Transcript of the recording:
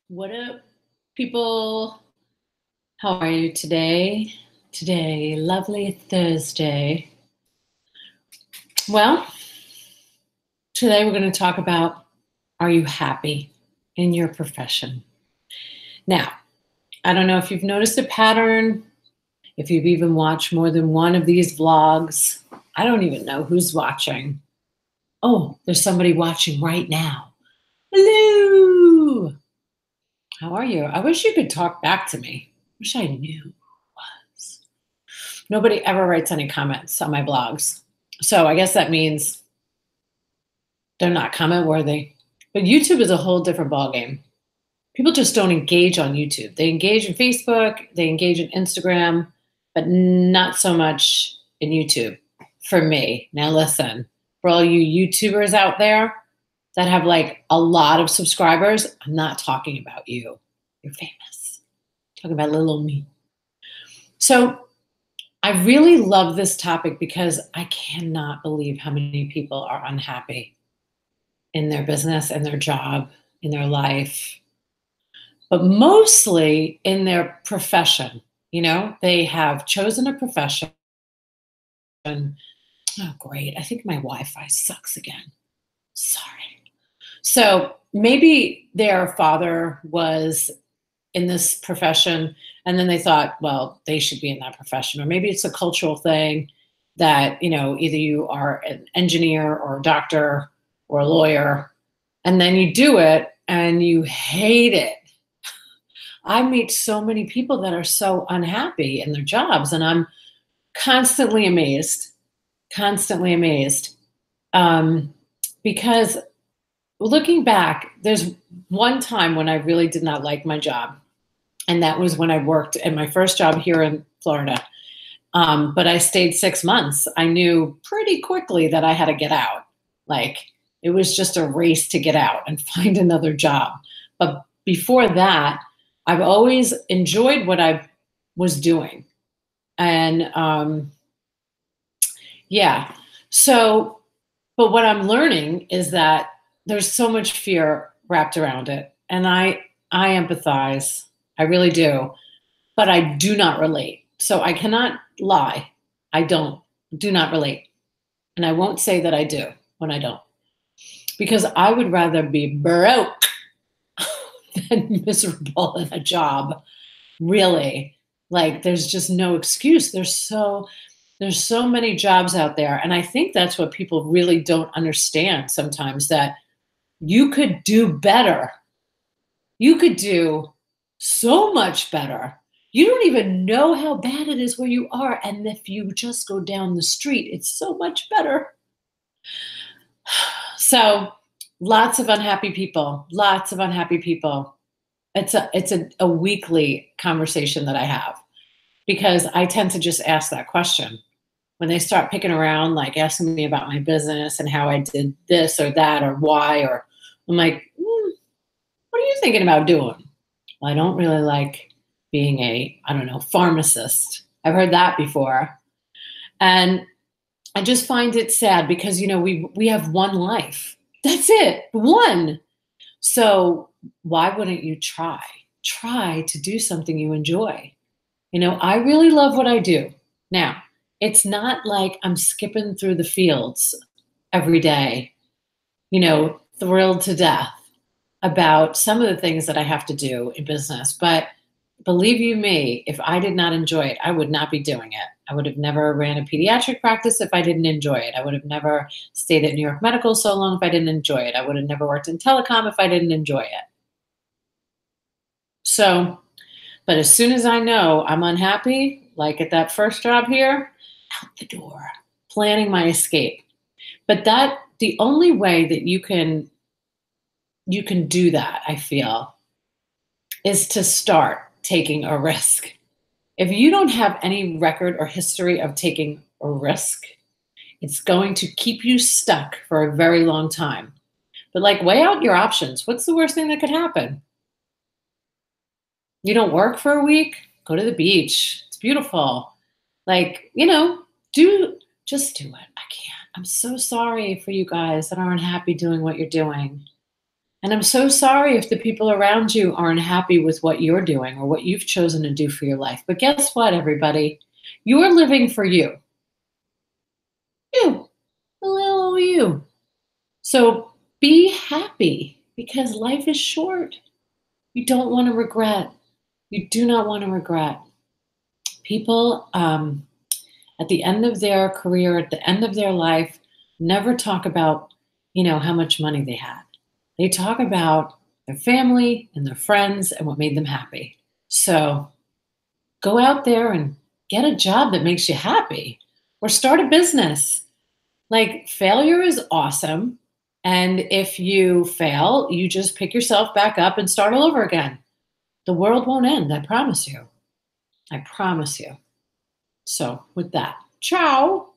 What up, people? How are you today? Today, lovely Thursday. Well, today we're going to talk about, are you happy in your profession? Now, I don't know if you've noticed a pattern, if you've even watched more than one of these vlogs. I don't even know who's watching. Oh, there's somebody watching right now. Hello. How are you? I wish you could talk back to me. Wish I knew who it was. Nobody ever writes any comments on my blogs. So I guess that means they're not comment worthy. But YouTube is a whole different ballgame. People just don't engage on YouTube. They engage in Facebook, they engage in Instagram, but not so much in YouTube for me. Now listen, for all you YouTubers out there that have like a lot of subscribers, I'm not talking about you. You're famous. I'm talking about little old me. So I really love this topic because I cannot believe how many people are unhappy in their business, in their job, in their life, but mostly in their profession. You know, they have chosen a profession. Oh, great. I think my Wi Fi sucks again. Sorry. So maybe their father was in this profession and then they thought, well, they should be in that profession. Or maybe it's a cultural thing that, you know, either you are an engineer or a doctor or a lawyer, and then you do it and you hate it. I meet so many people that are so unhappy in their jobs, and I'm constantly amazed, constantly amazed. Um, because looking back, there's one time when I really did not like my job, and that was when I worked in my first job here in Florida. But I stayed 6 months. I knew pretty quickly that I had to get out. Like it was just a race to get out and find another job. But before that, I've always enjoyed what I was doing. And yeah, so, but what I'm learning is that there's so much fear wrapped around it. And I empathize. I really do. But I do not relate. So I cannot lie. I do not relate. And I won't say that I do when I don't. Because I would rather be broke than miserable in a job. Really. Like there's just no excuse. There's so many jobs out there. And I think that's what people really don't understand sometimes, that you could do better. You could do so much better. You don't even know how bad it is where you are. And if you just go down the street, it's so much better. So lots of unhappy people, lots of unhappy people. It's a weekly conversation that I have because I tend to just ask that question. When they start picking around, like asking me about my business and how I did this or that or why, or I'm like, what are you thinking about doing? Well, I don't really like being I don't know, pharmacist. I've heard that before. And I just find it sad because, you know, we have one life. That's it, one. So why wouldn't you try? Try to do something you enjoy. You know, I really love what I do. Now, it's not like I'm skipping through the fields every day, you know, thrilled to death about some of the things that I have to do in business. But believe you me, if I did not enjoy it, I would not be doing it. I would have never ran a pediatric practice if I didn't enjoy it. I would have never stayed at New York Medical so long if I didn't enjoy it. I would have never worked in telecom if I didn't enjoy it. So, but as soon as I know I'm unhappy, like at that first job here, out the door, planning my escape. But that the only way that you can do that, I feel, is to start taking a risk. If you don't have any record or history of taking a risk, it's going to keep you stuck for a very long time. But like weigh out your options. What's the worst thing that could happen? You don't work for a week? Go to the beach. It's beautiful. Like, you know, just do it. I can't. I'm so sorry for you guys that aren't happy doing what you're doing. And I'm so sorry if the people around you aren't happy with what you're doing or what you've chosen to do for your life. But guess what, everybody? You're living for you. You, little you. So be happy because life is short. You don't want to regret. You do not want to regret. People at the end of their career, at the end of their life, never talk about, how much money they had. They talk about their family and their friends and what made them happy. So go out there and get a job that makes you happy or start a business. Like, failure is awesome. And if you fail, you just pick yourself back up and start all over again. The world won't end, I promise you. I promise you. So, with that, ciao.